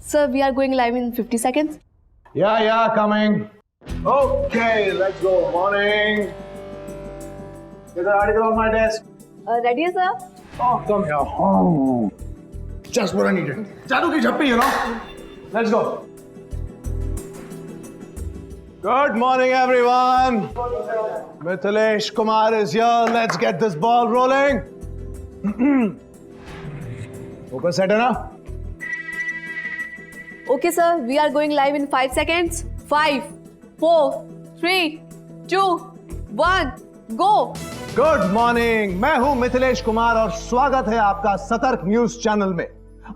Sir, we are going live in 50 seconds. Yeah, coming. Okay, let's go. Morning. Get the article on my desk. Ready, sir? Oh, come here. Oh, just what I needed. Jadoo ki jhappi, you know. Let's go. Good morning, everyone. Mithilesh Kumar is here. Let's get this ball rolling. Focus set है ना? Okay, sir. We are going live in 5 seconds. 5, 4, 3, 2, 1, go. Good morning, मैं हूं मिथिलेश कुमार और स्वागत है आपका सतर्क news channel में।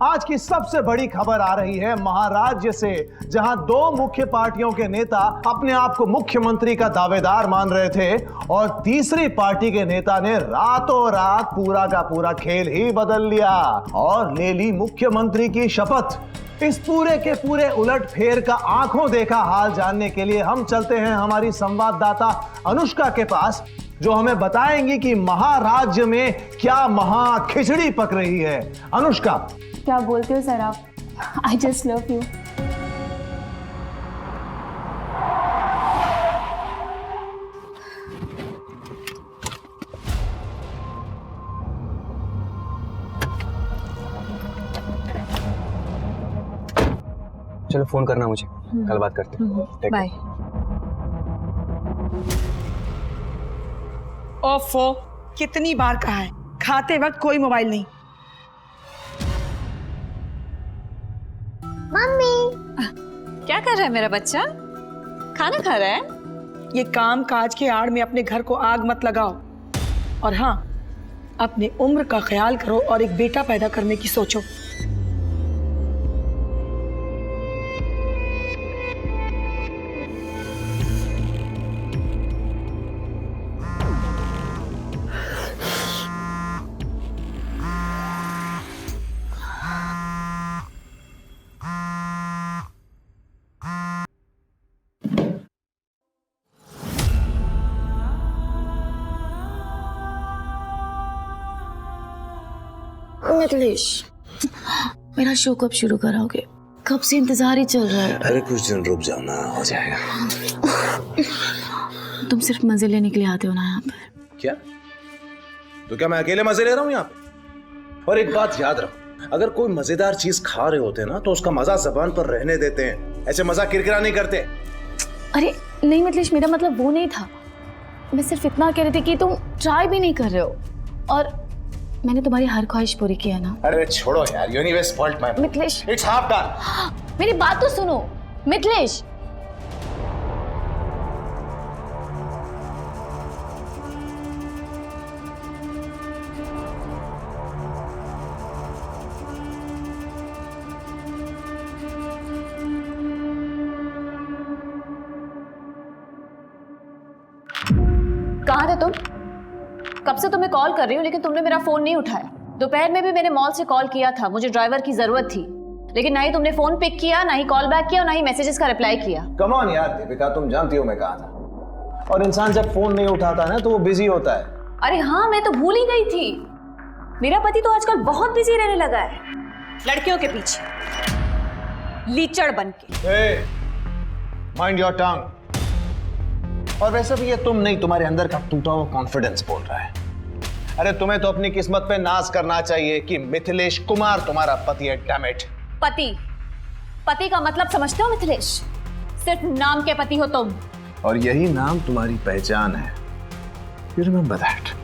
आज की सबसे बड़ी खबर आ रही है महाराज्य से, जहां दो मुख्य पार्टियों के नेता अपने आप को मुख्यमंत्री का दावेदार मान रहे थे और तीसरी पार्टी के नेता ने रातों रात पूरा का पूरा खेल ही बदल लिया और ले ली मुख्यमंत्री की शपथ। इस पूरे के पूरे उलटफेर का आंखों देखा हाल जानने के लिए हम चलते हैं हमारी संवाददाता अनुष्का के पास, जो हमें बताएंगी कि महाराज्य में क्या महा खिचड़ी पक रही है। अनुष्का, क्या बोलते हो सर आप? I just love you. चलो फोन करना मुझे, कल बात करते हैं। बाय। ओफो, कितनी बार कहा है खाते वक्त कोई मोबाइल नहीं। क्या कर रहा है मेरा बच्चा? खाना खा रहा है? ये काम काज के आड़ में अपने घर को आग मत लगाओ और हाँ, अपने उम्र का ख्याल करो और एक बेटा पैदा करने की सोचो। मिथिलेश, मेरा शो कब शुरू कराओगे? कब से इंतजार ही चल रहा है। अरे कुछ दिन रुक जाओ ना, हो जाएगा। तुम सिर्फ मजे लेने के लिए आते हो ना यहाँ पर? क्या? तो क्या मैं अकेले मजे ले रहा हूँ यहाँ पे? और एक बात याद रखो, अगर कोई मजेदार चीज खा रहे होते ना तो उसका मजा जबान पर रहने देते हैं, ऐसे मजा किरकिरा नहीं करते। अरे नहीं मिथिलेश, मेरा मतलब वो नहीं था। मैं सिर्फ इतना कह रही थी कि तुम ट्राई भी नहीं कर रहे हो और मैंने तुम्हारी हर ख्वाहिश पूरी की है ना। अरे छोड़ो यार, universe fault my Mithilesh, it's half done. मेरी बात तो सुनो मिथिलेश। कहाँ थे तुम? कब से तुम्हें कॉल कर रही हूँ लेकिन तुमने मेरा फोन नहीं उठाया। दोपहर में भी मैंने मॉल से कॉल किया था, मुझे ड्राइवर की जरूरत थी, लेकिन ना ही तुमने फोन पिक किया, ना ही कॉल बैक किया और ना ही मैसेजेस का रिप्लाई किया। कम ऑन यार दीपिका, तुम जानती हो मैं कहा था। और इंसान जब फोन नहीं उठाता ना तो वो बिजी होता है। अरे हाँ, मैं तो भूल ही गई थी। मेरा पति तो आजकल बहुत बिजी रहने लगा है, लड़कियों के पीछे लीचड़ बन के। Mind your tongue. और वैसे भी ये तुम नहीं, तुम्हारे अंदर का टूटा हुआ कॉन्फिडेंस बोल रहा है। अरे तुम्हें तो अपनी किस्मत पे नाज करना चाहिए कि मिथिलेश कुमार तुम्हारा पति है। Damn it. पति का मतलब समझते हो मिथिलेश? सिर्फ नाम के पति हो तुम। और यही नाम तुम्हारी पहचान है। You remember that.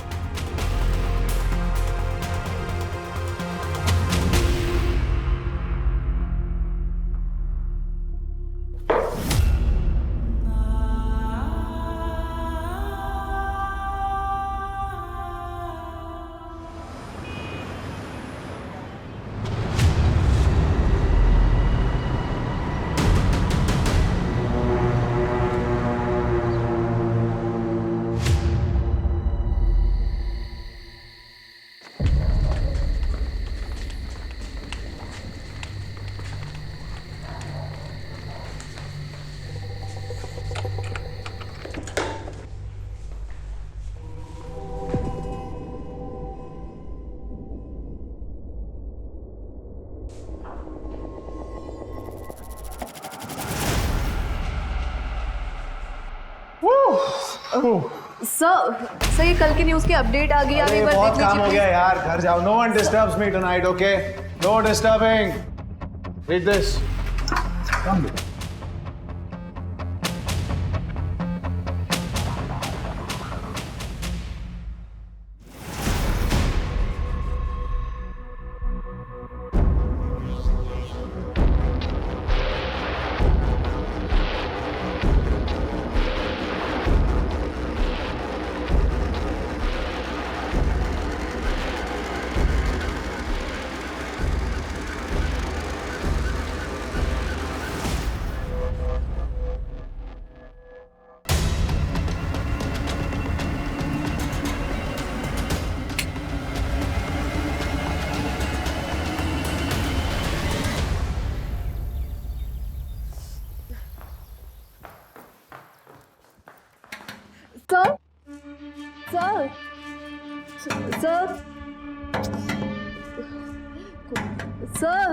सर ये कल की न्यूज़ की अपडेट आ गई, आप एक बार बहुत देख काम हो लीजिए गया यार, घर जाओ. No one disturbs me tonight, okay? No disturbing. Read this. Come. Sir sir sir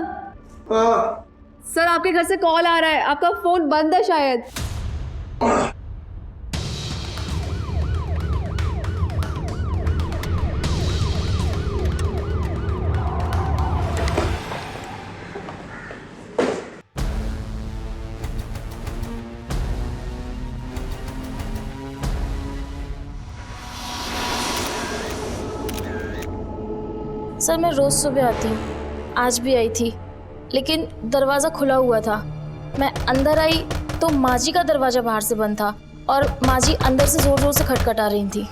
sir आपके घर से कॉल आ रहा है, आपका फोन बंद है शायद. सर मैं रोज़ सुबह आती हूँ, आज भी आई थी, लेकिन दरवाज़ा खुला हुआ था. मैं अंदर आई तो माँ जी का दरवाज़ा बाहर से बंद था और माँ जी अंदर से ज़ोर ज़ोर से खटखटा रही थी.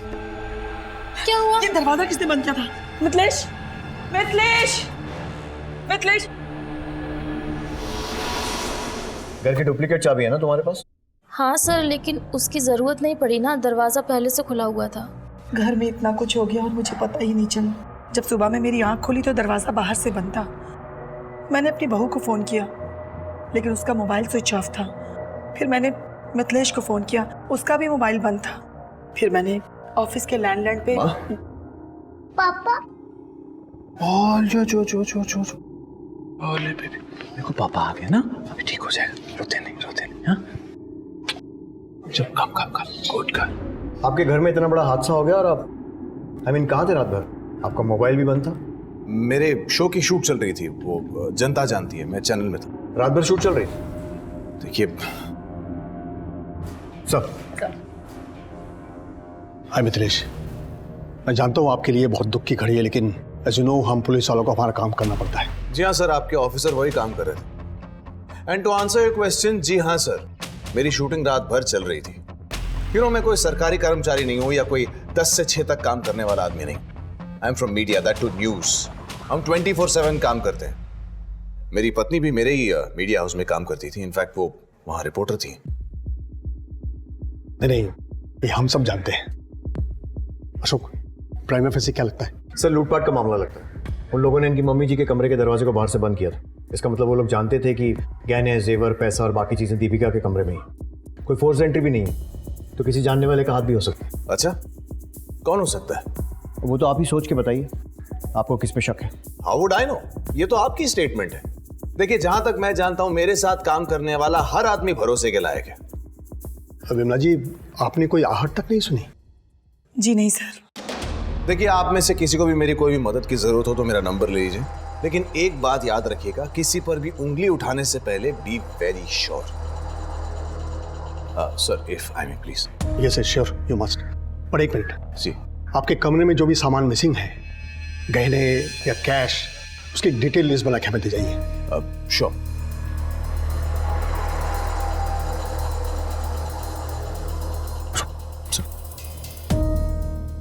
क्या हुआ? ये दरवाजा किसने बंद किया था? मिथिलेश, मिथिलेश, मिथिलेश. घर की डुप्लीकेट चाबी है ना तुम्हारे पास? हाँ सर, लेकिन उसकी ज़रूरत नहीं पड़ी ना, दरवाज़ा पहले से खुला हुआ था. घर में इतना कुछ हो गया और मुझे पता ही नहीं चला. जब सुबह में मेरी आंख खुली तो दरवाज़ा बाहर से बंद था. मैंने अपनी बहू को फ़ोन किया लेकिन उसका मोबाइल स्विच ऑफ था. फिर मैंने मिथिलेश को फ़ोन किया, उसका भी मोबाइल बंद था. फिर मैंने ऑफिस के लैंडलाइन पे पापा जो ओले बेबी, देखो पापा आ गए ना, अभी ठीक हो जाएगा. रोते नहीं हाँ. जब कम गुड कर. आपके घर में इतना बड़ा हादसा हो गया और आप कहाँ थे रात भर? आपका मोबाइल भी बंद था. मेरे शो की शूट चल रही थी, वो जनता जानती है, मैं चैनल में था. रात भर शूट चल रही? देखिए सर, हाय मिथिलेश, मैं जानता हूँ आपके लिए बहुत दुख की घड़ी है, लेकिन एज यू नो हम पुलिस वालों को हमारा काम करना पड़ता है. जी हाँ सर, आपके ऑफिसर वही काम कर रहे थे. And to answer your question, जी हाँ सर, मेरी शूटिंग रात भर चल रही थी. मैं कोई सरकारी कर्मचारी नहीं हूँ या कोई 10 से 6 तक काम करने वाला आदमी नहीं. I am from media, that too news. हम 24/7 काम करते हैं. मेरी पत्नी भी मेरे ही मीडिया हाउस में काम करती थी. इनफैक्ट वो वहां रिपोर्टर थी. नहीं, ये हम सब जानते हैं. अशोक, प्राइमा फेसी क्या लगता है? सर लूटपाट का मामला लगता है. उन लोगों ने इनकी मम्मी जी के कमरे के दरवाजे को बाहर से बंद किया था. इसका मतलब वो लोग जानते थे कि गहने, जेवर, पैसा और बाकी चीजें दीपिका के कमरे में ही. कोई फोर्स एंट्री भी नहीं है, तो किसी जानने वाले का हाथ भी हो सकता है. अच्छा, कौन हो सकता है? वो तो आप ही सोच के बताइए, आपको किस पे शक है? How would I know? ये तो आपकी स्टेटमेंट है. देखिए, जहां तक मैं जानता हूं, मेरे साथ काम करने वाला हर आदमी भरोसे के लायक है. विमला जी, आपने कोई आहट तक नहीं सुनी? जी नहीं सर. देखिए, आप में से किसी को भी मेरी कोई भी मदद की जरूरत हो तो मेरा नंबर ले लीजिए. लेकिन एक बात याद रखिएगा, किसी पर भी उंगली उठाने से पहले be very sure. Sir, if I may please. Yes sure, you must. पर एक मिनट, जी. आपके कमरे में जो भी सामान मिसिंग है, गहने या कैश, उसकी डिटेल लिस्ट बना के हमें दे जाइए. श्योर.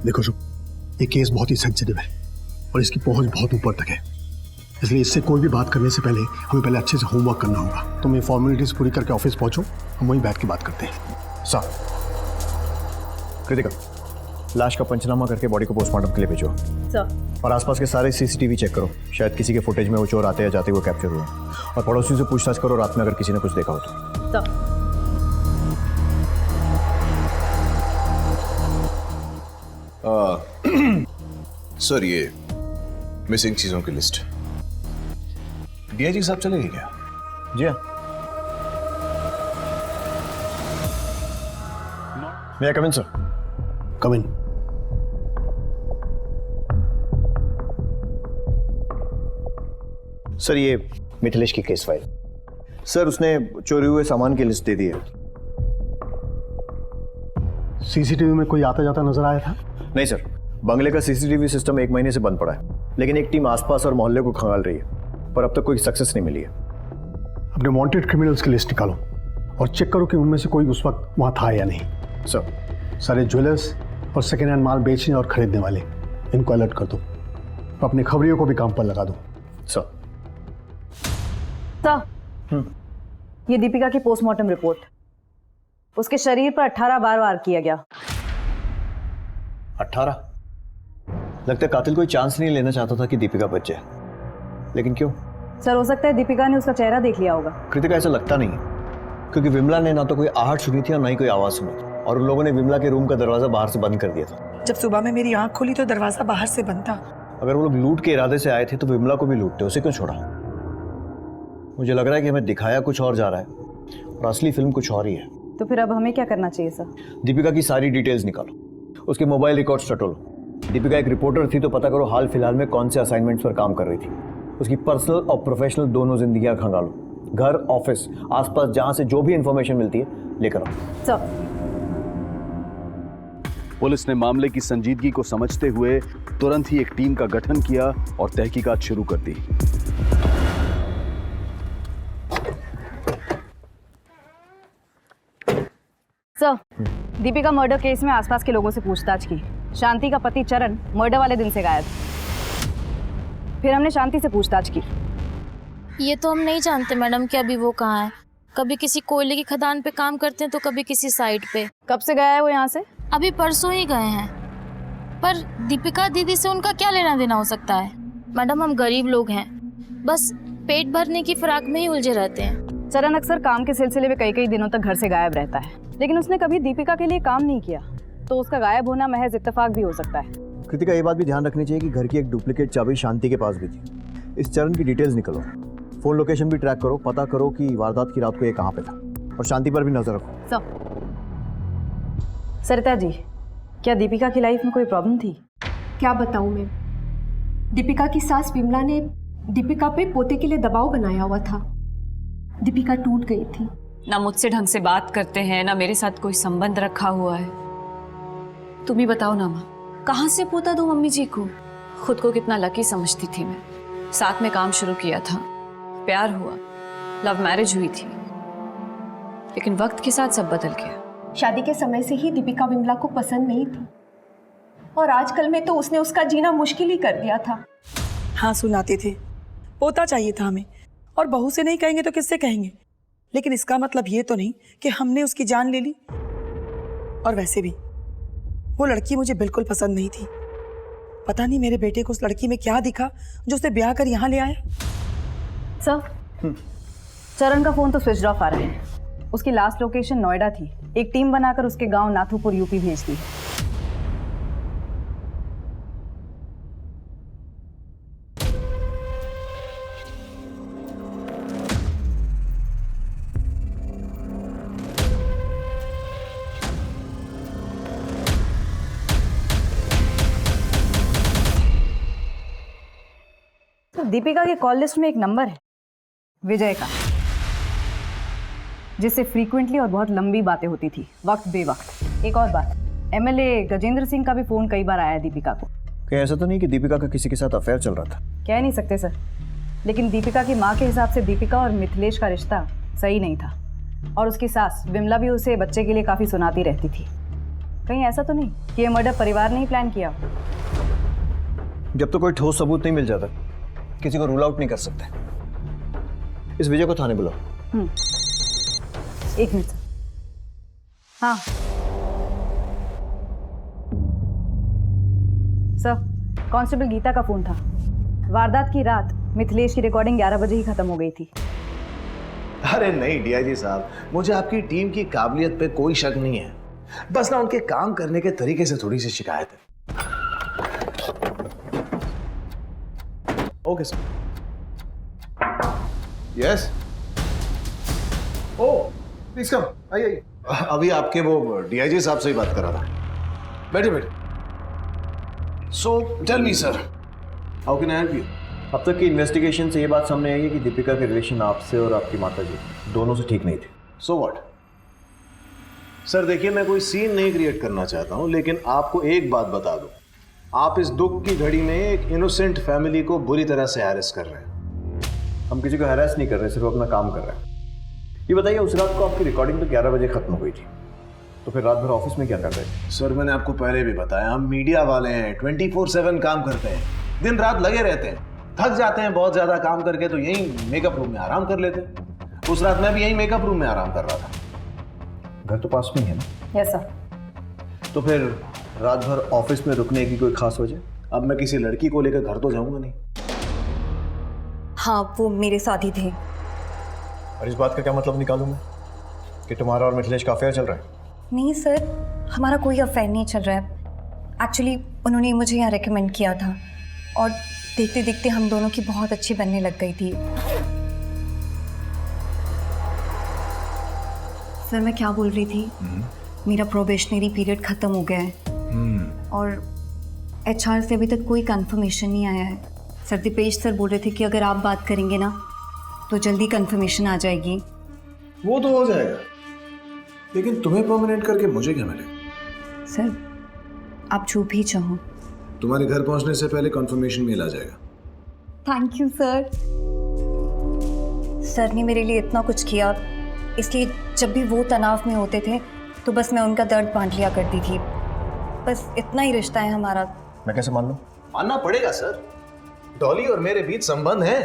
देखो शुभ, ये केस बहुत ही सेंसिटिव है और इसकी पहुंच बहुत ऊपर तक है, इसलिए इससे कोई भी बात करने से पहले हमें पहले अच्छे से होमवर्क करना होगा. तुम ये फॉर्मेलिटीज पूरी करके ऑफिस पहुंचो, हम वहीं बैठ के बात करते हैं. सर, कृतिका, लाश का पंचनामा करके बॉडी को पोस्टमार्टम के लिए भेजो. सर. और आसपास के सारे सीसीटीवी चेक करो, शायद किसी के फुटेज में वो चोर आते या जाते हुए कैप्चर हुए. और पड़ोसियों से पूछताछ करो, रात में अगर किसी ने कुछ देखा हो तो. सर, ये मिसिंग चीजों की लिस्ट. डीआईजी साहब चलेंगे क्या? जी हाँ. मैं कम इन सर. कम इन। सर ये मिथिलेश की केस फाइल। सर उसने चोरी हुए सामान की लिस्ट दे दी है। सीसीटीवी में कोई आता जाता नजर आया था? नहीं सर, बंगले का सीसीटीवी सिस्टम 1 महीने से बंद पड़ा है, लेकिन एक टीम आसपास और मोहल्ले को खंगाल रही है, पर अब तक कोई सक्सेस नहीं मिली है। अपने वांटेड क्रिमिनल्स की लिस्ट निकालो और चेक करो कि उनमें से कोई उस वक्त वहां था या नहीं। सर सारे ज्वेलर्स और सेकेंड हैंड माल बेचने और खरीदने वाले, इनको अलर्ट कर दो। अपने खबरियों को भी काम पर लगा दो। सर सर, ये दीपिका की पोस्टमार्टम रिपोर्ट। उसके शरीर पर 18 बार वार किया गया। 18? लगता है कातिल कोई चांस नहीं लेना चाहता था कि दीपिका बच जाए, लेकिन क्यों? सर, हो सकता है दीपिका ने उसका चेहरा देख लिया होगा। कृतिका, ऐसा लगता नहीं है, क्योंकि विमला ने ना तो कोई आहट सुनी थी और ना ही कोई आवाज सुनी थी, और उन लोगों ने विमला के रूम का दरवाजा बाहर से बंद कर दिया था। जब सुबह में मेरी आंख खुली तो दरवाजा बाहर से बंद था। अगर वो लोग लूट के इरादे से आए थे तो विमला को भी लूटते, उसे क्यों छोड़ा? मुझे लग रहा है कि हमें दिखाया कुछ और जा रहा है और असली फिल्म कुछ और ही है। तो फिर अब हमें क्या करना चाहिए सर? दीपिका की सारी डिटेल्स निकालो, उसके मोबाइल रिकॉर्ड्स टटोलो। दीपिका एक रिपोर्टर थी तो पता करो हाल फिलहाल में कौन से असाइनमेंट्स पर काम कर रही थी। उसकी पर्सनल और प्रोफेशनल दोनों जिंदगियां खंगालो। घर, ऑफिस, आसपास जहां से जो भी इंफॉर्मेशन मिलती है लेकर आओ। सर, पुलिस ने मामले की संजीदगी को समझते हुए तुरंत ही एक टीम का गठन किया और तहकीकात शुरू कर दी। सर, दीपिका मर्डर केस में आसपास के लोगों से पूछताछ की। शांति का पति चरण मर्डर वाले दिन से गायब। फिर हमने शांति से पूछताछ की। ये तो हम नहीं जानते मैडम कि अभी वो कहाँ है। कभी किसी कोयले की खदान पे काम करते हैं तो कभी किसी साइट पे। कब से गया है वो यहाँ से? अभी परसों ही गए हैं। पर दीपिका दीदी से उनका क्या लेना देना हो सकता है? मैडम, हम गरीब लोग हैं, बस पेट भरने की फिराक में ही उलझे रहते हैं। चरण अक्सर काम के सिलसिले में कई दिनों तक घर से गायब रहता है, लेकिन उसने कभी दीपिका के लिए काम नहीं किया, तो उसका गायब होना महज इत्तेफाक भी हो सकता है। कृतिका, ये बात भी ध्यान रखनी चाहिए कि घर की एक डुप्लीकेट चाबी शांति के पास भी थी। इस चरण की डिटेल्स निकलो, फोन लोकेशन भी ट्रैक करो, पता करो कि वारदात की रात को ये कहाँ पे था, और शांति पर भी नजर रखो। सरिता जी, क्या दीपिका की लाइफ में कोई प्रॉब्लम थी? क्या बताऊं मैं, दीपिका की सास विमला ने दीपिका पे पोते के लिए दबाव बनाया हुआ था। दीपिका टूट गई थी। ना मुझसे ढंग से बात करते हैं, ना मेरे साथ कोई संबंध रखा हुआ है। तुम ही बताओ ना माँ, कहाँ से पोता दूं मम्मी जी को? खुद को कितना लकी समझती थी मैं। साथ में काम शुरू किया था, प्यार हुआ, लव मैरिज हुई थी, लेकिन वक्त के साथ सब बदल गया। शादी के समय से ही दीपिका विमला को पसंद नहीं थी, और आजकल में तो उसने उसका जीना मुश्किल ही कर दिया था। हाँ, सुनाते थे, पोता चाहिए था हमें, और बहू से नहीं कहेंगे तो किससे कहेंगे? लेकिन इसका मतलब ये तो नहीं कि हमने उसकी जान ले ली। और वैसे भी वो लड़की मुझे बिल्कुल पसंद नहीं थी। पता नहीं मेरे बेटे को उस लड़की में क्या दिखा जो उसे ब्याह कर यहाँ ले आया। सर, चरण का फोन तो स्विच ऑफ आ रहा है। उसकी लास्ट लोकेशन नोएडा थी। एक टीम बनाकर उसके गांव नाथुपुर यूपी भेज दी। दीपिका के कॉल लिस्ट में एक नंबर है विजय का, जिससे फ्रीक्वेंटली और बहुत लंबी बातें होती थी, वक्त बेवक्त। एक और बात, एमएलए गजेंद्र सिंह का भी फोन कई बार आया है दीपिका को। क्या ऐसा तो नहीं कि दीपिका का किसी के साथ अफेयर चल रहा था? कह नहीं सकते सर, लेकिन दीपिका की माँ के हिसाब से दीपिका और मिथिलेश का रिश्ता सही नहीं था, और उसकी सास विमला भी उसे बच्चे के लिए काफी सुनाती रहती थी। कहीं ऐसा तो नहीं कि ये मर्डर परिवार ने ही प्लान किया? जब तो कोई ठोस सबूत नहीं मिल जाता, किसी को रूल आउट नहीं कर सकते। इस विजय को थाने बुलाओ। एक मिनट। हाँ सर, कांस्टेबल गीता का फोन था। वारदात की रात मिथिलेश की रिकॉर्डिंग 11 बजे ही खत्म हो गई थी। अरे नहीं डीआईजी साहब, मुझे आपकी टीम की काबिलियत पे कोई शक नहीं है, बस ना उनके काम करने के तरीके से थोड़ी सी शिकायत है। Okay sir. Yes. Oh please come, आइए। अभी आपके वो डीआईजी साहब से ही बात कर रहा था। बैठे बैठे। So tell me sir, how can I help you? अब तक की इन्वेस्टिगेशन से ये बात सामने आई है कि दीपिका के रिलेशन आपसे और आपकी माता जी दोनों से ठीक नहीं थे। So what? सर देखिए, मैं कोई सीन नहीं क्रिएट करना चाहता हूं, लेकिन आपको एक बात बता दूं, आप इस दुख की घड़ी में एक इनोसेंट फैमिली को बुरी तरह से हैरेस कर रहे हैं। हम किसी को हैरेस नहीं कर रहे, सिर्फ अपना काम कर रहे हैं। ये बताइए, उस रात को आपकी रिकॉर्डिंग तो 11 बजे खत्म हो गई थी, तो फिर रात भर ऑफिस में क्या कर रहे थे? सर मैंने आपको पहले भी बताया, हम मीडिया वाले हैं, 24/7 काम करते हैं, दिन रात लगे रहते हैं, थक जाते हैं बहुत ज्यादा काम करके, तो यही मेकअप रूम में आराम कर लेते हैं। उस रात मैं भी यही मेकअप रूम में आराम कर रहा था। घर तो पास में ही है ना? Yes sir. तो फिर रात भर ऑफिस में रुकने की कोई खास वजह? अब मैं किसी लड़की को लेकर घर तो जाऊंगा नहीं। हाँ, वो मेरे साथ ही थे। और इस बात का क्या मतलब निकालूं मैं कि तुम्हारा और मिथिलेश का अफेयर चल रहा है? नहीं सर, हमारा कोई अफेयर नहीं चल रहा है। एक्चुअली उन्होंने मुझे यहाँ रेकमेंड किया था और देखते देखते हम दोनों की बहुत अच्छी बनने लग गई थी। सर मैं क्या बोल रही थी, मेरा प्रोबेशनरी पीरियड ख़त्म हो गया है और HR से अभी तक कोई कंफर्मेशन नहीं आया है। सर दीपेश सर बोल रहे थे कि अगर आप बात करेंगे ना तो जल्दी कंफर्मेशन आ जाएगी। वो तो हो जाएगा, लेकिन तुम्हें परमानेंट करके मुझे क्या मिलेगा? सर आप जो भी चाहो। तुम्हारे घर पहुंचने से पहले कंफर्मेशन मेल आ जाएगा। Thank you sir. सर ने मेरे लिए इतना कुछ किया, इसलिए जब भी वो तनाव में होते थे तो बस मैं उनका दर्द बांट लिया करती थी। बस इतना ही रिश्ता है हमारा। मैं कैसे मान लूं? मानना पड़ेगा सर, डॉली और मेरे बीच संबंध है,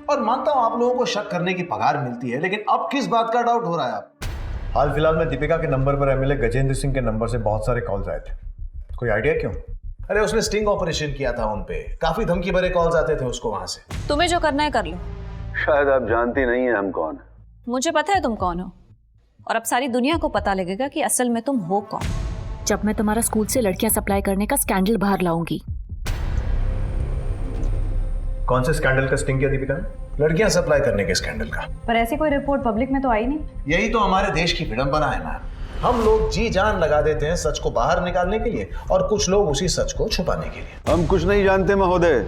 और मानता हूं आप लोगों को शक करने की पगार मिलती है, लेकिन अब किस बात का डाउट हो रहा है आप? हाल फिलहाल में दीपिका के नंबर पर MLA गजेंद्र सिंह के नंबर से बहुत सारे कॉल्स आए थे। कोई आइडिया क्यों? अरे उसने स्टिंग ऑपरेशन किया था, उन पे काफी धमकी भरे कॉल्स आते थे उसको वहां से। तुम्हें जो करना है कर लो। शायद आप जानती नहीं है हम कौन है। मुझे पता है तुम कौन हो, और अब सारी दुनिया को पता लगेगा कि असल में तुम हो कौन। जब मैं तुम्हारा स्कूल से लड़कियां सप्लाई करने का स्कैंडल बाहर लाऊंगी। कौन से स्कैंडल का स्टिंग किया दीपिका ने? लड़कियां सप्लाई करने के स्कैंडल का। पर ऐसी कोई रिपोर्ट पब्लिक में तो आई नहीं। यही तो हमारे देश की विडंबना है मैम। हम लोग जी जान लगा देते हैं सच को बाहर निकालने के लिए, और कुछ लोग उसी सच को छुपाने के लिए। हम कुछ नहीं जानते महोदय।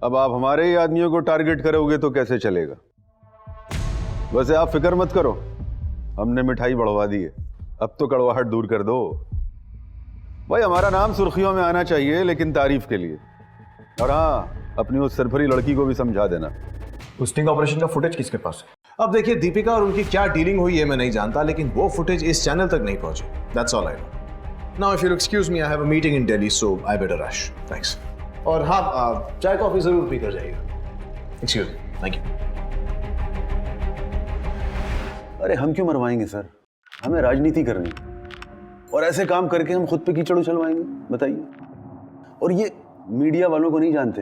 अब आप हमारे ही आदमियों को टारगेट करोगे तो कैसे चलेगा? वैसे आप फिक्र मत करो, हमने मिठाई बढ़वा दी है, अब तो कड़वाहट दूर कर दो। भाई हमारा नाम सुर्खियों में आना चाहिए, लेकिन तारीफ के लिए। और हाँ, अपनी उस सरफरी लड़की को भी समझा देना। उस स्टिंग ऑपरेशन का फुटेज किसके पास है? अब देखिए, दीपिका और उनकी क्या डीलिंग हुई है मैं नहीं जानता, लेकिन वो फुटेज इस चैनल तक नहीं पहुंची। That's all I know. Now if you excuse me, I have a meeting in Delhi, so I better rush. Thanks. और हाँ, चाय कॉफी जरूर पी कर जाइएगा। Excuse me, thank you. अरे हम क्यों मरवाएंगे सर, हमें राजनीति करनी, और ऐसे काम करके हम खुद पे कीचड़ उछलवाएंगे? बताइए। और ये मीडिया वालों को नहीं जानते,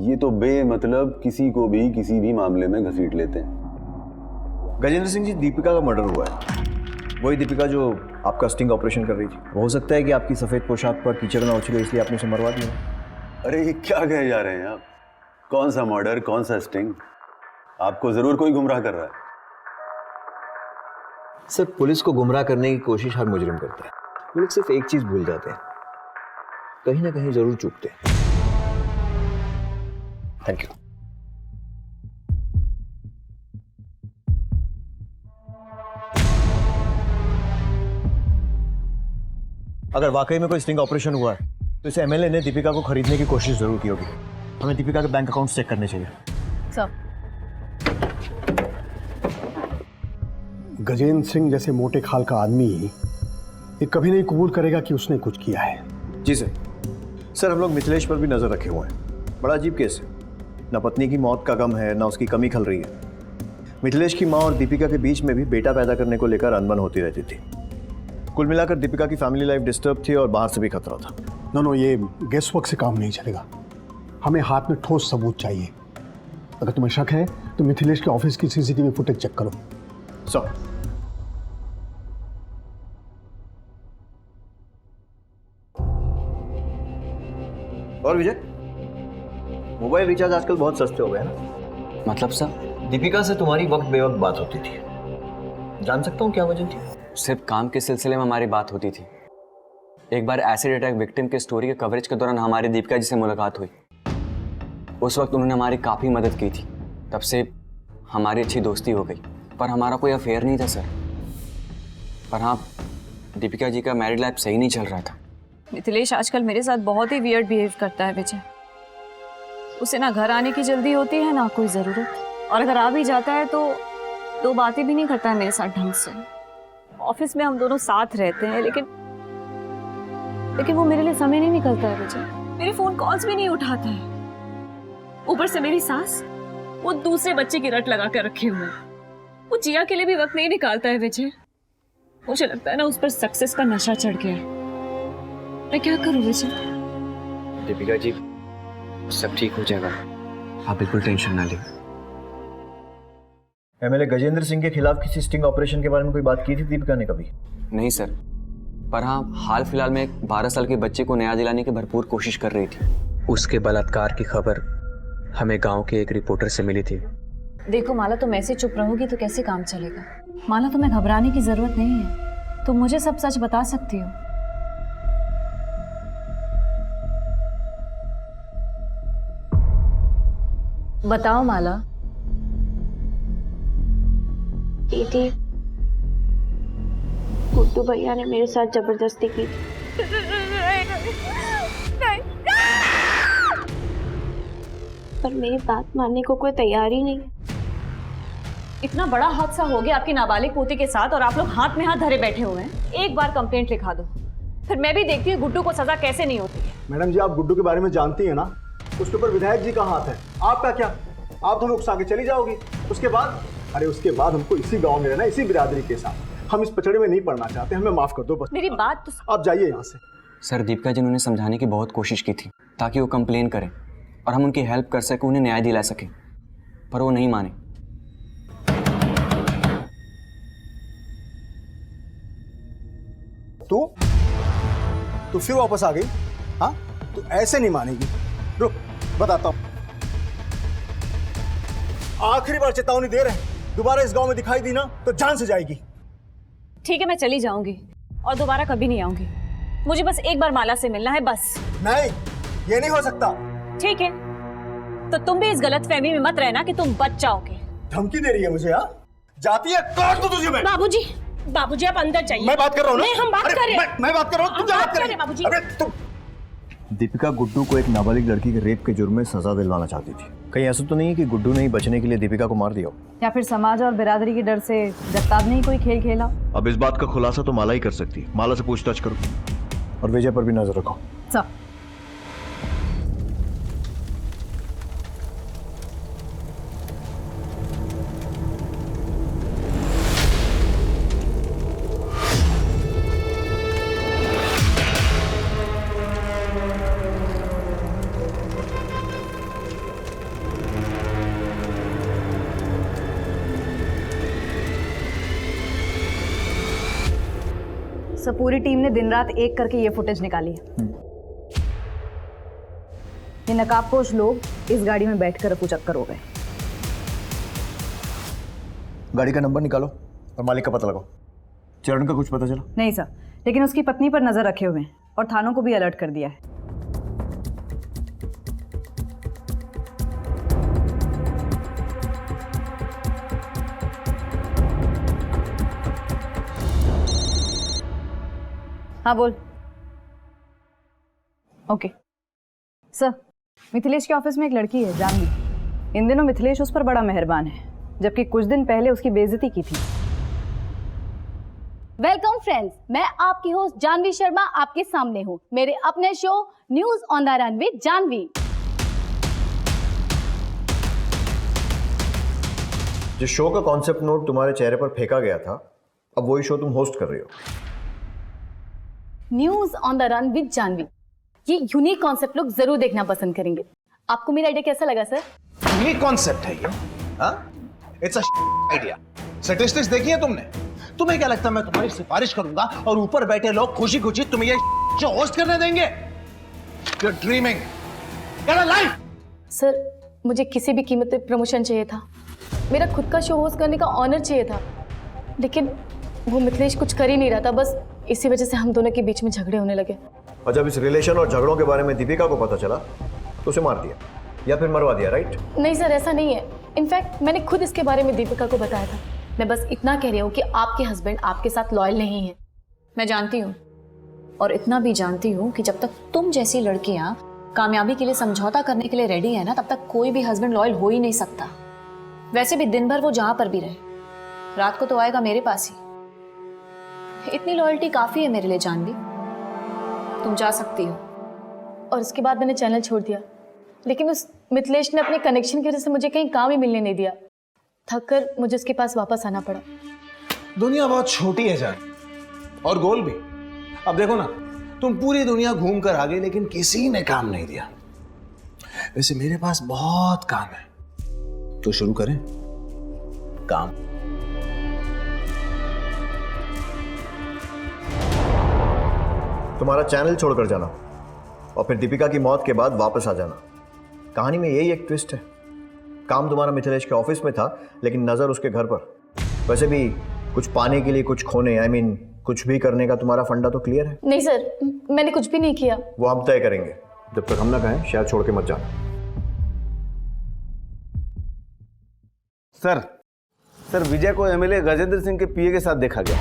ये तो बेमतलब किसी को भी किसी भी मामले में घसीट लेते हैं। गजेंद्र सिंह जी, दीपिका का मर्डर हुआ है, वही दीपिका जो आपका स्टिंग ऑपरेशन कर रही थी। हो सकता है कि आपकी सफेद पोशाक पर कीचड़ ना उछले, इसलिए आपने उसे मरवा दिया। अरे ये क्या कहे जा रहे हैं आप? कौन सा मर्डर, कौन सा स्टिंग? आपको जरूर कोई गुमराह कर रहा है। सर, पुलिस को गुमराह करने की कोशिश हर मुजरिम करता है। वो लोग सिर्फ एक चीज भूल जाते हैं, कहीं ना कहीं जरूर चूकते हैं। Thank you. अगर वाकई में कोई स्टिंग ऑपरेशन हुआ है तो इस MLA ने दीपिका को खरीदने की कोशिश जरूर की होगी। हमें दीपिका के बैंक अकाउंट चेक करने चाहिए। सब गजेंद्र सिंह जैसे मोटे खाल का आदमी ये कभी नहीं कबूल करेगा कि उसने कुछ किया है। जी सर, हम लोग मिथिलेश पर भी नजर रखे हुए हैं। बड़ा अजीब केस है, ना पत्नी की मौत का गम है, ना उसकी कमी खल रही है। मिथिलेश की माँ और दीपिका के बीच में भी बेटा पैदा करने को लेकर अनबन होती रहती थी। कुल मिलाकर दीपिका की फैमिली लाइफ डिस्टर्ब थी और बाहर से भी खतरा था। नो, ये गेस वर्क से काम नहीं चलेगा। हमें हाथ में ठोस सबूत चाहिए। अगर तुम्हें शक है तो मिथिलेश के ऑफिस की CCTV फुटेज चेक करो। सर, और विजय, मोबाइल रिचार्ज आजकल बहुत सस्ते हो गए हैं ना? मतलब सर? दीपिका से तुम्हारी वक्त बेवक्त बात होती थी, जान सकता हूँ क्या वजह थी? सिर्फ काम के सिलसिले में हमारी बात होती थी। एक बार एसिड अटैक विक्टिम के स्टोरी के कवरेज के दौरान हमारी दीपिका जी से मुलाकात हुई। उस वक्त उन्होंने हमारी काफ़ी मदद की थी। तब से हमारी अच्छी दोस्ती हो गई, पर हमारा कोई अफेयर नहीं था सर। पर हाँ, दीपिका जी का मैरिड लाइफ सही नहीं चल रहा था। मिथिलेश आजकल मेरे साथ बहुत ही वियर्ड बिहेव करता है विजय। उसे ना घर आने की जल्दी होती है ना कोई ज़रूरत, और अगर आ भी जाता है तो दो बातें भी नहीं करता है मेरे साथ ढंग से। ऑफिस में हम दोनों साथ रहते हैं, लेकिन वो मेरे लिए समय नहीं निकलता है विजय। मेरे फोन कॉल्स भी नहीं उठाता है। ऊपर से मेरी सास, वो दूसरे बच्चे की रट लगा कर रखे हुए हैं। वो जिया के लिए भी वक्त नहीं निकालता है विजय। मुझे लगता है ना उस पर सक्सेस का नशा चढ़ गया है। मैं क्या करूं विजय? दीपिका जी, सब ठीक हो जाएगा, आप बिल्कुल टेंशन ना लें। एमएलए गजेंद्र सिंह के खिलाफ किसी स्टिंग ऑपरेशन के बारे में कोई बात की थी दीपिका ने कभी? नहीं सर, पर हाँ, हाल फिलहाल में एक 12 साल के बच्चे को न्याय दिलाने की भरपूर कोशिश कर रही थी। उसके बलात्कार की खबर हमें गांव के एक रिपोर्टर से मिली थी। देखो माला, तुम ऐसे चुप रहोगी तो कैसे काम चलेगा? माला, तुम्हें घबराने की जरूरत नहीं है। तुम मुझे सब सच बता सकती हो। बताओ माला। दीदी, गुड्डू भैया ने मेरे साथ जबरदस्ती की थी। पर मेरी बात मानने को कोई तैयार ही नहीं। इतना बड़ा हादसा हो गया आपकी नाबालिग पोती के साथ और आप लोग हाथ में हाथ धरे बैठे हुए हैं। एक बार कंप्लेंट लिखा दो, फिर मैं भी देखती हूँ गुड्डू को सजा कैसे नहीं होती है। मैडम जी, आप गुड्डू के बारे में जानती हैं ना, उसके ऊपर विधायक जी का हाथ है। आपका क्या? आप तो उकसा के चली जाओगी। उसके बाद हमको इसी गांव में रहना, इसी बिरादरी के साथ। हम इस पचड़े में नहीं पड़ना चाहते, हमें माफ कर दो बस। मेरी बात तो आप जाइए यहाँ से। सर, दीपिका जी ने उन्हें समझाने की बहुत कोशिश की थी ताकि वो कंप्लेन करें और हम उनकी हेल्प कर सके, उन्हें न्याय दिला सके, पर वो नहीं माने। तू फिर वापस आ गई? हाँ, तू ऐसे नहीं मानेगी। रुक, बताता हूँ। आखिरी बार चेतावनी दे रहे, दोबारा इस गांव में दिखाई दी ना तो जान से जाएगी। ठीक है, मैं चली जाऊंगी और दोबारा कभी नहीं आऊंगी। मुझे बस एक बार माला से मिलना है, बस। नहीं, ये नहीं हो सकता। ठीक है, तो तुम भी इस गलतफहमी में मत रहना कि तुम बच जाओगे। धमकी दे रही है मुझे? हाँ, जाती है, काट दो तुझे मैं। बाबूजी आप अंदर जाइए। मैं बात कर रहा हूँ ना। नहीं, हम बात कर रहे हैं। मैं बात कर रहा हूँ, तुम क्या बात कर रही है? बाबूजी। अरे तुम। दीपिका गुड्डू को एक नाबालिग लड़की के रेप के जुर्म में सजा दिलवाना चाहती थी। कहीं ऐसा तो नहीं है कि गुड्डू ने ही बचने के लिए दीपिका को मार दिया हो? या फिर समाज और बिरादरी के डर से जगताब ने ही कोई खेल खेला? अब इस बात का खुलासा तो माला ही कर सकती है। माला से पूछताछ करो और विजय पर भी नजर रखो। सब पूरी टीम ने दिन रात एक करके ये फुटेज निकाली है। ये नकाबपोश लोग इस गाड़ी में बैठकर रफू चक्कर हो गए। गाड़ी का नंबर निकालो और मालिक का पता लगाओ। चरण का कुछ पता चला? नहीं सर, लेकिन उसकी पत्नी पर नजर रखे हुए हैं और थानों को भी अलर्ट कर दिया है। हाँ बोल। ओके सर, मिथिलेश के ऑफिस में एक लड़की है जानवी। इन दिनों मिथिलेश उस पर बड़ा मेहरबान है, जबकि कुछ दिन पहले उसकी बेइज्जती की थी। वेलकम फ्रेंड्स, मैं आपकी होस्ट जानवी शर्मा आपके सामने हूँ मेरे अपने show news on the run with Janvi. जिस शो का कॉन्सेप्ट नोट तुम्हारे चेहरे पर फेंका गया था, अब वही शो तुम होस्ट कर रही हो। News on the run with Janvi, ये यूनिक कॉन्सेप्ट लोग जरूर देखना पसंद करेंगे। आपको मेरा आइडिया कैसा लगा सर? यूनिक कॉन्सेप्ट है ये। It's a idea. स्टैटिस्टिक्स देखी है तुमने? तुम्हें क्या लगता है मैं तुम्हारी सिफारिश करूंगा और ऊपर बैठे लोग खुशी खुशी तुम्हें ये शो होस्ट करने देंगे? You're dreaming. Get a life. Sir, मुझे किसी भी कीमत पे प्रमोशन चाहिए था। मेरा खुद का शो होस्ट करने का ऑनर चाहिए था, लेकिन वो मिथिलेश कुछ कर ही नहीं रहा था, बस इसी वजह से हम दोनों के बीच में झगड़े होने लगे। और जब इस रिलेशन और झगड़ों के बारे में दीपिका को पता चला तो उसे मार दिया या फिर मरवा दिया, राइट? नहीं सर, ऐसा नहीं है। इनफैक्ट मैंने खुद इसके बारे में दीपिका को बताया था। मैं बस इतना कह रही हूँ कि आपके हस्बैंड आपके साथ लॉयल नहीं है। मैं जानती हूँ, और इतना भी जानती हूँ कि जब तक तुम जैसी लड़कियां कामयाबी के लिए समझौता करने के लिए रेडी है ना, तब तक कोई भी हस्बैंड लॉयल हो ही नहीं सकता। वैसे भी दिन भर वो जहां पर भी रहे, रात को तो आएगा मेरे पास ही। इतनी लॉयल्टी काफी है मेरे लिए जानवी, तुम जा सकती हो। और उसके बाद मैंने चैनल छोड़ दिया, लेकिन उस मिथिलेश ने अपने कनेक्शन की वजह से मुझे कहीं काम ही मिलने नहीं दिया। थक कर मुझे उसके पास वापस आना पड़ा। दुनिया बहुत छोटी है जान, और गोल भी। अब देखो ना, तुम पूरी दुनिया घूम कर आ गए लेकिन किसी ने काम नहीं दिया। वैसे मेरे पास बहुत काम है, तो शुरू करें काम। तुम्हारा चैनल छोड़कर जाना और फिर दीपिका की मौत के बाद वापस आ जाना। कहानी में यही एक ट्विस्ट है। काम तुम्हारा मिथिलेश के ऑफिस में था, लेकिन नजर उसके घर पर। वैसे भी कुछ पाने के लिए कुछ खोने, आई मीन कुछ भी करने का तुम्हारा फंडा तो क्लियर है? नहीं सर, मैंने कुछ भी नहीं किया। वो हम तय करेंगे, जब तक हम ना कहें शहर छोड़ के मत जाना। सर विजय को एमएलए गजेंद्र सिंह के पीए के साथ देखा गया।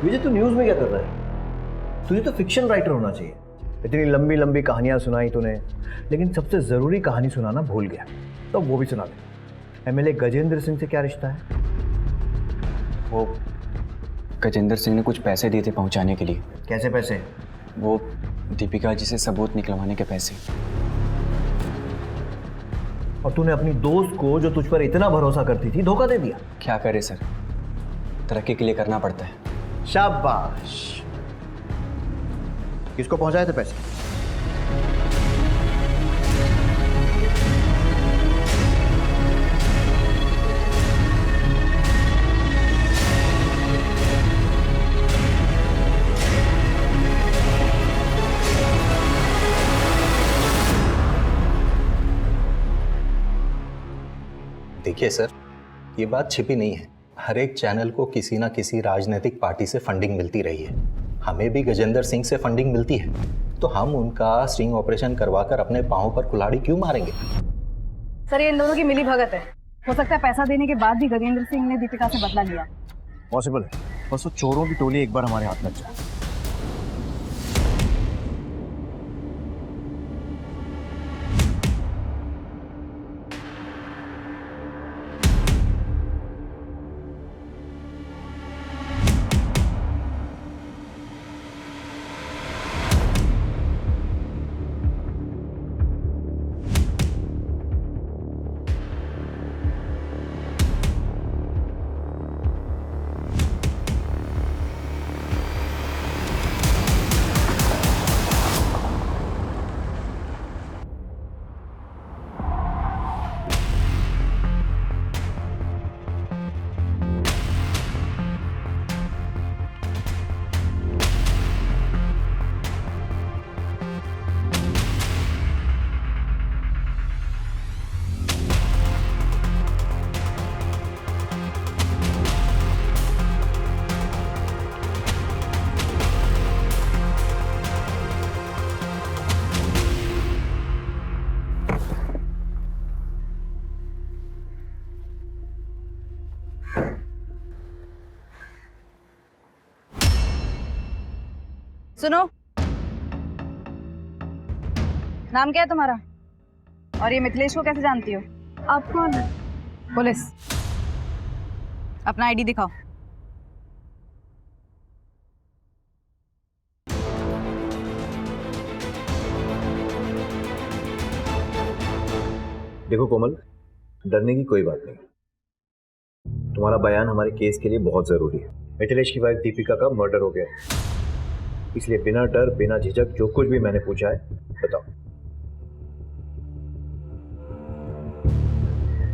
विजय, तू न्यूज में क्या कर रहा है? तुझे तो फिक्शन राइटर होना चाहिए। इतनी लंबी लंबी कहानियां सुनाई तूने, लेकिन सबसे जरूरी कहानी सुनाना भूल गया। तो वो भी सुना दे। एमएलए गजेंद्र सिंह से क्या रिश्ता है? वो गजेंद्र सिंह ने कुछ पैसे दिए थे पहुंचाने के लिए। कैसे पैसे? वो दीपिका जी से सबूत निकलवाने के पैसे। और तूने अपनी दोस्त को, जो तुझ पर इतना भरोसा करती थी, धोखा दे दिया। क्या करे सर, तरक्की के लिए करना पड़ता है। शाबाश। किसको पहुंचाए थे पैसे? देखिए सर, ये बात छिपी नहीं है। हर एक चैनल को किसी ना किसी राजनीतिक पार्टी से फंडिंग मिलती रही है। हमें भी गजेंद्र सिंह से फंडिंग मिलती है, तो हम उनका स्टिंग ऑपरेशन करवाकर अपने पांव पर कुल्हाड़ी क्यों मारेंगे? सर, ये इन दोनों की मिली भगत है। हो सकता है पैसा देने के बाद भी गजेंद्र सिंह ने दीपिका से बदला लिया। पॉसिबल है, बस वो चोरों की टोली एक बार हमारे हाथ लग जाए। सुनो, नाम क्या है तुम्हारा? और ये मिथिलेश को कैसे जानती हो? आप कौन है? पुलिस। अपना आईडी दिखाओ। देखो कोमल, डरने की कोई बात नहीं। तुम्हारा बयान हमारे केस के लिए बहुत जरूरी है। मिथिलेश की वाइफ दीपिका का मर्डर हो गया, इसलिए बिना डर बिना झिझक जो कुछ भी मैंने पूछा है बताओ।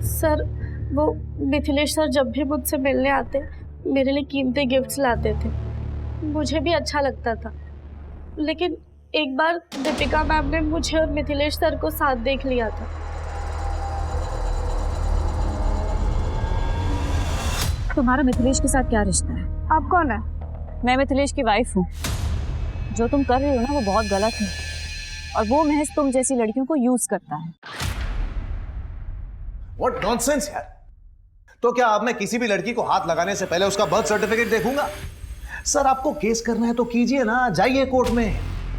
सर, वो मिथिलेश सर जब भी मुझसे मिलने आते मेरे लिए कीमती गिफ्ट्स लाते थे। मुझे भी अच्छा लगता था, लेकिन एक बार दीपिका मैम ने मुझे और मिथिलेश सर को साथ देख लिया था। तुम्हारा मिथिलेश के साथ क्या रिश्ता है? आप कौन है? मैं मिथिलेश की वाइफ हूँ। जो तुम कर रही हो ना वो बहुत गलत है, और वो महज तुम जैसी लड़कियों को यूज करता है। What nonsense यार। तो क्या अब मैं किसी भी लड़की को हाथ लगाने से पहले उसका बर्थ सर्टिफिकेट देखूंगा? सर आपको केस करना है तो कीजिए ना, जाइए कोर्ट में।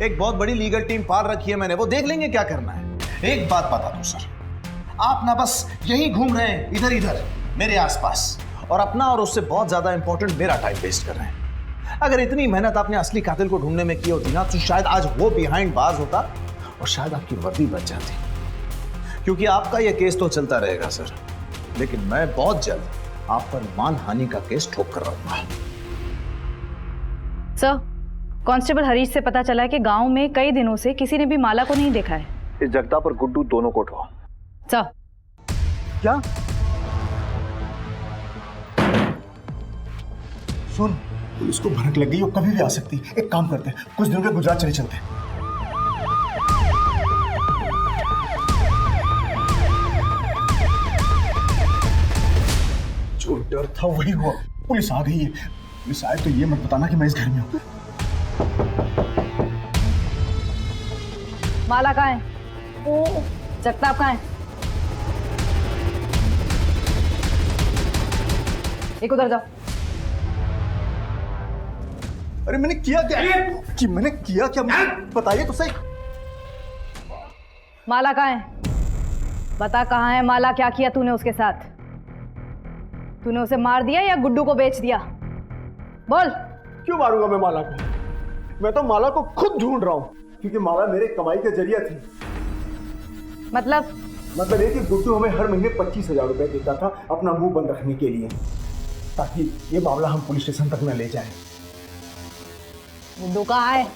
एक बहुत बड़ी लीगल टीम पाल रखी है मैंने, वो देख लेंगे क्या करना है। एक बात बता दूं सर, आप ना बस यहीं घूम रहे हैं इधर इधर मेरे आसपास, और अपना और उससे बहुत ज्यादा इंपॉर्टेंट मेरा टाइम वेस्ट कर रहे हैं। अगर इतनी मेहनत आपने असली कातिल को ढूंढने में की होती ना, तो शायद आज वो बिहाइंड बाज होता और शायद आपकी वर्दी बच जाती। क्योंकि आपका यह केस तो चलता रहेगा सर, लेकिन मैं बहुत जल्द आप पर मानहानि का केस ठोक कर रहूंगा। सर, कांस्टेबल हरीश से पता चला है कि गांव में कई दिनों से किसी ने भी माला को नहीं देखा है। इस जगताप और गुड्डू दोनों को उठाओ। सर। क्या? सुन, पुलिस को भनक लग गई, वो कभी भी आ सकती। एक काम करते हैं, कुछ दिनों के गुजरात चले चलते हैं। जो डर था वही हुआ, पुलिस आ गई है। पुलिस आए तो ये मत बताना कि मैं इस घर में हूं। माला कहाँ है? जगताप कहाँ है? एक उधर जाओ। अरे मैंने किया क्या? कि मैंने किया क्या? मुझे बताइए तो सही। माला कहाँ है? बता कहाँ है माला? क्या किया तूने उसके साथ? तूने उसे मार दिया या गुड्डू को बेच दिया? बोल। क्यों मारूंगा मैं माला को? मैं तो माला को खुद ढूंढ रहा हूँ, क्योंकि माला मेरे कमाई का जरिया थी। मतलब ये कि गुड्डू हमें हर महीने 25,000 रुपए देता था अपना मुंह बंद रखने के लिए, ताकि ये मामला हम पुलिस स्टेशन तक न ले जाएं। गुड्डू कहाँ है?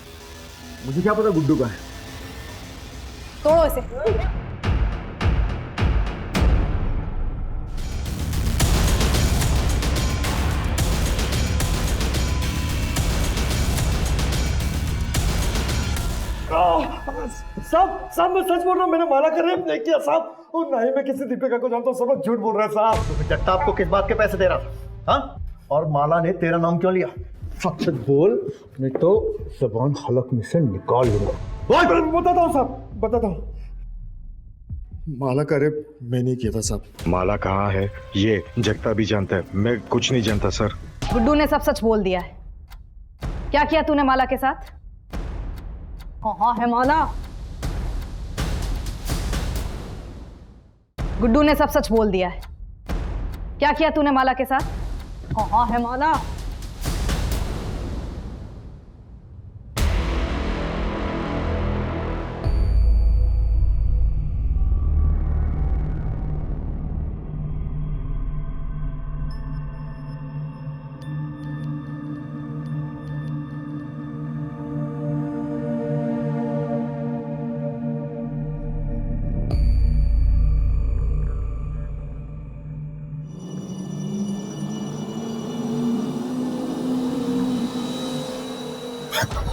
मुझे क्या पता गुड्डू कहाँ है? तोड़ो इसे। साहब मैं सच बोल रहा हूँ, मैंने माला का रेप नहीं किया साहब, और ना ही मैं किसी दीपिका को जानता हूँ। सब लोग झूठ बोल रहे हैं साहब। जगताप को किस बात के पैसे दे रहा था? हाँ? और माला ने तेरा नाम क्यों लिया? सच सच बोल, नहीं तो ज़बान हलक में से निकाल लूंगा। बताता हूँ साहब, बताता हूँ। माला का रेप मैं नहीं किया था साहब। माला कहाँ है ये जगता भी जानता है, मैं कुछ नहीं जानता सर। गुड्डू ने सब सच बोल दिया है। क्या किया तूने माला के साथ? कहाँ है माला? गुड्डू ने सब सच बोल दिया है। क्या किया तूने माला के साथ? कहाँ है माला?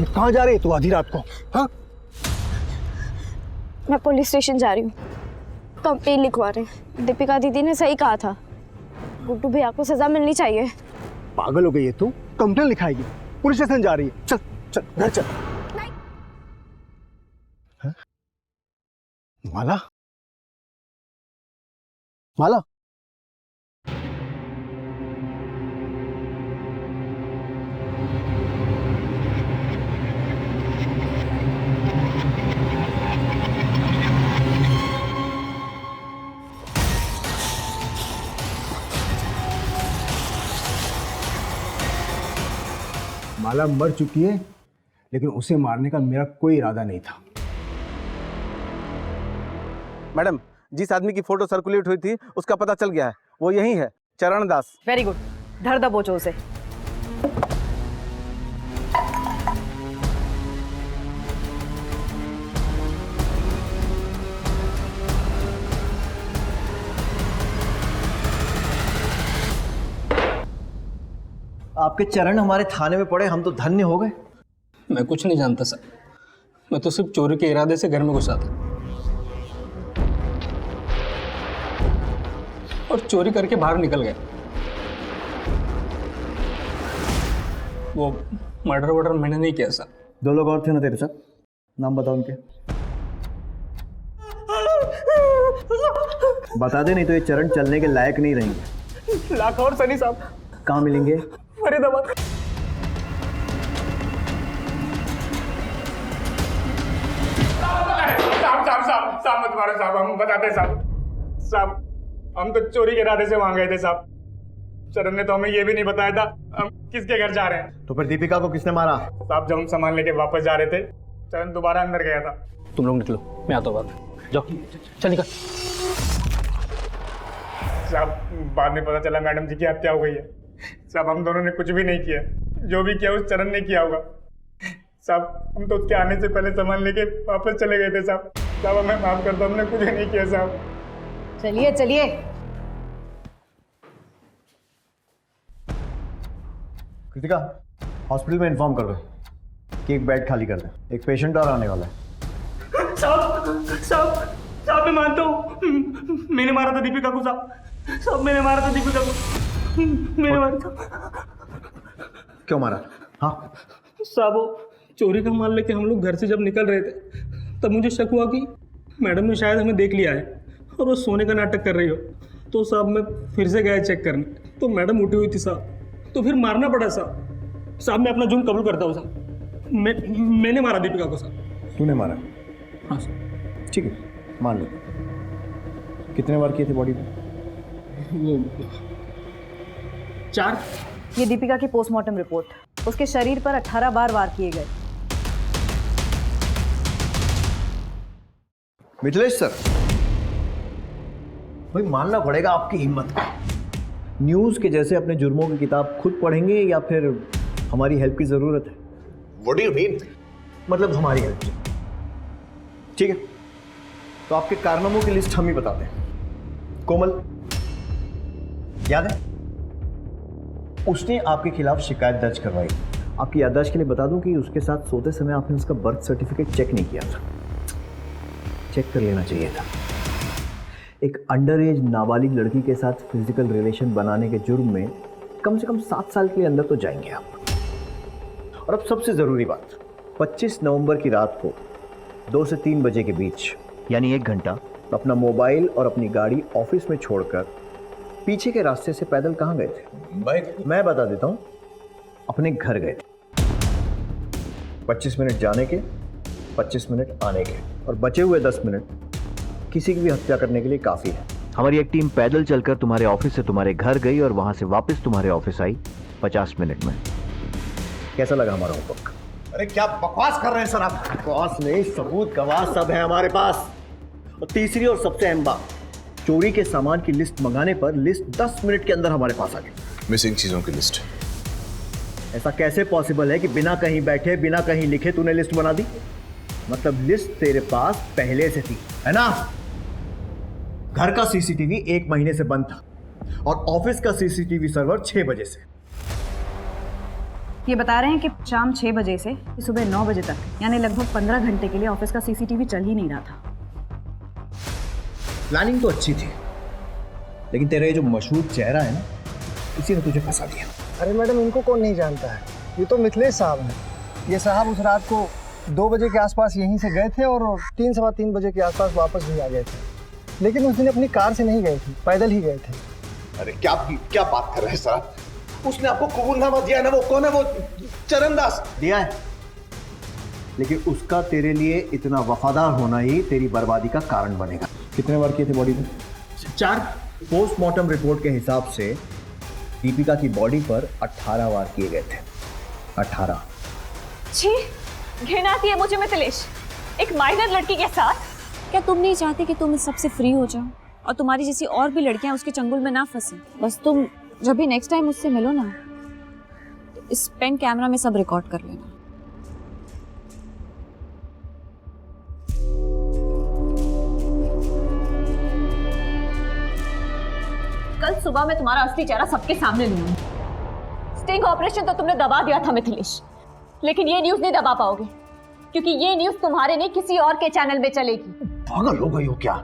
कहाँ जा रही है तू आधी रात को? हाँ? मैं पुलिस स्टेशन जा रही हूँ, कंप्लेन लिखवा रहे हैं। दीपिका दीदी ने सही कहा था, गुड्डू भैया को सजा मिलनी चाहिए। पागल हो गई है तू? कंप्लेन लिखाएगी? पुलिस स्टेशन जा रही है? चल चल घर चल। हाँ? माला? माला? माला मर चुकी है, लेकिन उसे मारने का मेरा कोई इरादा नहीं था। मैडम, जिस आदमी की फोटो सर्कुलेट हुई थी उसका पता चल गया है, वो यही है, चरण दास। वेरी गुड, धर दबोचो उसे। आपके चरण हमारे थाने में पड़े, हम तो धन्य हो गए। मैं कुछ नहीं जानता सर, मैं तो सिर्फ चोरी के इरादे से घर में घुसा था और चोरी करके बाहर निकल गया। वो मर्डर वर्डर मैंने नहीं किया सर। 2 लोग और थे ना तेरे साथ, नाम बताओ उनके। बता दे, नहीं तो ये चरण चलने के लायक नहीं रहेंगे। लाखौर और सनी साहब। कहाँ मिलेंगे? फरीदाबाद। साहब मत मारो साहब, हम बताते साहब हम तो चोरी के इरादे से वहां गए थे साहब। चरण ने तो हमें ये भी नहीं बताया था हम किसके घर जा रहे हैं। तो फिर दीपिका को किसने मारा? साहब जब हम सामान लेके वापस जा रहे थे चरण दोबारा अंदर गया था। तुम लोग निकलो, मैं आता हूँ बाद में। जाओ चल निकल। साहब बाद में पता चला मैडम जी की हत्या हो गई है। साहब हम दोनों ने कुछ भी नहीं किया, जो भी किया उस चरण ने किया होगा। साहब हम तो उसके आने से पहले सामान लेके वापस चले गए थे साहब। साहब हमें माफ कर दो, हमने कुछ नहीं किया साहब। चलिए चलिए। कृतिका, हॉस्पिटल में इन्फॉर्म कर दो कि एक बेड खाली कर दे, एक पेशेंट और आने वाला है। साहब मैं मानता हूँ मैंने मारा था दीपिका को साहब मैंने मारा था दीपिका को, मैंने मारा था। क्यों मारा? हाँ साहब वो चोरी का माल लेके हम लोग घर से जब निकल रहे थे तब मुझे शक हुआ कि मैडम ने शायद हमें देख लिया है और वो सोने का नाटक कर रही हो। तो साहब मैं फिर से गया चेक करने, तो मैडम उठी हुई थी साहब, तो फिर मारना पड़ा साहब। साहब मैं अपना जुर्म कबूल करता हूँ साहब, मैंने मारा दीपिका को साहब। तूने मारा? हाँ साहब। ठीक है मान लो। कितने बार किए थे बॉडी पे? वो 4। ये दीपिका की पोस्टमार्टम रिपोर्ट। उसके शरीर पर 18 बार वार किए गए। मिथिलेश सर, भाई मानना पड़ेगा आपकी हिम्मत को। न्यूज के जैसे अपने जुर्मों की किताब खुद पढ़ेंगे या फिर हमारी हेल्प की जरूरत है? What do you mean? मतलब हमारी हेल्प। ठीक है, तो आपके कारनामों की लिस्ट हम ही बताते हैं। कोमल याद है, उसने आपके खिलाफ शिकायत दर्ज करवाई। आपकी याददाश्त के लिए बता दूं कि उसके साथ सोते समय आपने उसका बर्थ सर्टिफिकेट चेक नहीं किया था। चेक कर लेना चाहिए था। एक अंडर एज नाबालिग लड़की के साथ फिजिकल रिलेशन बनाने के जुर्म में कम से कम 7 साल के अंदर तो जाएंगे आप। और अब सबसे ज़रूरी बात, 25 नवंबर की रात को 2 से 3 बजे के बीच, यानी 1 घंटा, अपना मोबाइल और अपनी गाड़ी ऑफिस में छोड़कर पीछे के रास्ते से पैदल कहाँ गए थे? मैं बता देता हूँ, अपने घर गए थे। 25 मिनट जाने के, 25 मिनट आने के, और बचे हुए 10 मिनट किसी की भी हत्या करने के लिए काफ़ी है। हमारी एक टीम पैदल चलकर तुम्हारे ऑफिस से तुम्हारे घर गई और वहाँ से वापस तुम्हारे ऑफिस आई 50 मिनट में। कैसा लगा हमारा होमवर्क? अरे क्या बकवास कर रहे हैं सर आप? बकवास नहीं, सबूत गवाह सब है हमारे पास। और तीसरी और सबसे अहम बात, चोरी के सामान की लिस्ट मंगाने पर लिस्ट 10 मिनट के अंदर हमारे पास आ गई। मिसिंग चीजों की लिस्ट। ऐसा कैसे पॉसिबल है कि बिना कहीं बैठे, बिना कहीं लिखे तूने लिस्ट बना दी? मतलब लिस्ट तेरे पास पहले से थी, है ना? घर का सीसीटीवी 1 महीने से बंद था और ऑफिस का सीसीटीवी सर्वर 6 बजे से। ये बता रहे हैं कि शाम 6 बजे से सुबह 9 बजे तक, यानी लगभग 15 घंटे के लिए ऑफिस का सीसीटीवी चल ही नहीं रहा था। प्लानिंग तो अच्छी थी, लेकिन तेरा ये जो मशहूर चेहरा है ना, इसी ने तुझे फंसा दिया। अरे मैडम, इनको कौन नहीं जानता है? ये तो मिथिलेश साहब हैं। ये साहब उस रात को 2 बजे के आसपास यहीं से गए थे और 3 सवा 3 बजे के आसपास वापस भी आ गए थे। लेकिन उस दिन अपनी कार से नहीं गए थे, पैदल ही गए थे। अरे क्या बात कर रहे हैं सर? उसने आपको कबूलनामा दिया ना, वो कौन है? वो चरण दास दिया है, लेकिन उसका तेरे लिए इतना वफादार होना ही तेरी बर्बादी का कारण बनेगा। कितने बार किए थे बॉडी में? 4। पोस्टमार्टम रिपोर्ट के हिसाब से दीपिका की बॉडी पर 18 वार किए गए थे। 18। छी, घृणा आती है मुझे मिथिलेश, एक माइनर लड़की के साथ। क्या तुम नहीं चाहते कि तुम इस सबसे फ्री हो जाओ और तुम्हारी जैसी और भी लड़कियां उसके चंगुल में ना फंसे? बस तुम जब भी नेक्स्ट टाइम उससे मिलो ना, तो इस पेन कैमरा में सब रिकॉर्ड कर लेना। कल सुबह मैं तुम्हारा असली चेहरा सबके सामने लूंगी। स्टिंग ऑपरेशन तो तुमने दबा दिया था मिथिलेश, लेकिन ये न्यूज नहीं दबा पाओगे, क्योंकि ये न्यूज तुम्हारे नहीं किसी और के चैनल में चलेगी। पागल हो गई हो क्या?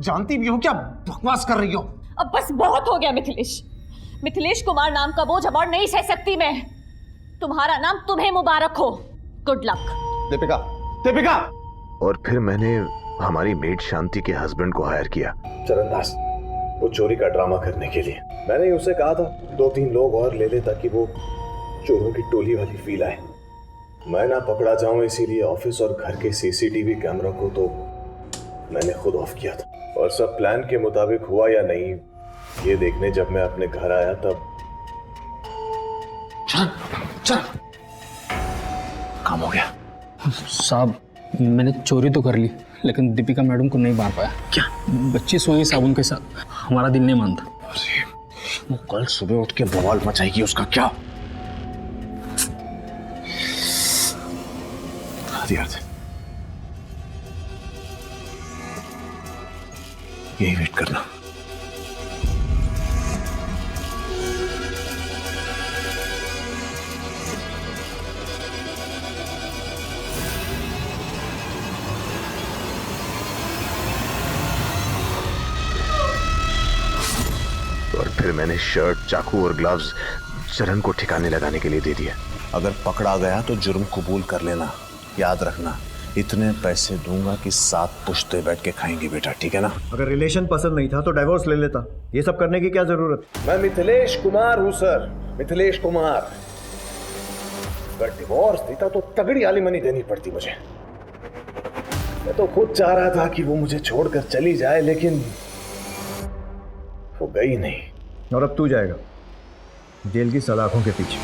जानती भी हो क्या बकवास कर रही हो? अब बस बहुत हो गया मिथिलेश। मिथिलेश कुमार नाम का बोझ अब और नहीं सह सकती मैं। तुम्हारा नाम तुम्हें मुबारक हो। Good luck. दीपिका, दीपिका। और फिर मैंने हमारी मेड शांति के हस्बैंड को हायर किया, चरणदास, वो चोरी का ड्रामा करने के लिए। मैंने उसे कहा था 2-3 लोग और ले ले ताकि वो चोरों की टोली वाली फील आए। मैं ना पकड़ा जाऊं इसीलिए ऑफिस और घर के सीसीटीवी कैमरा को तो मैंने खुद ऑफ किया था। और सब प्लान के मुताबिक हुआ या नहीं, ये देखने जब मैं अपने घर आया तब चल काम हो गया। साहब, मैंने चोरी तो कर ली लेकिन दीपिका मैडम को नहीं मार पाया। क्या? बच्ची सोई साबुन के साथ, हमारा दिल नहीं मानता। वो कल सुबह उठ के बवाल मचाएगी, उसका क्या? यही वेट करना। और फिर मैंने शर्ट, चाकू और ग्लव्स चरण को ठिकाने लगाने के लिए दे दिया। अगर पकड़ा गया तो जुर्म कबूल कर लेना। याद रखना, इतने पैसे दूंगा कि 7 पुश्ते बैठ के खाएंगे बेटा, ठीक है ना? अगर रिलेशन पसंद नहीं था तो डाइवोर्स ले लेता। ये सब करने की क्या जरूरत? मैं मिथिलेश कुमार हूं सर, मिथिलेश कुमार। अगर डिवोर्स देता तो तगड़ी एलिमनी देनी पड़ती मुझे। मैं तो खुद चाह रहा था कि वो मुझे छोड़कर चली जाए, लेकिन वो गई नहीं। और अब तू जाएगा जेल की सलाखों के पीछे।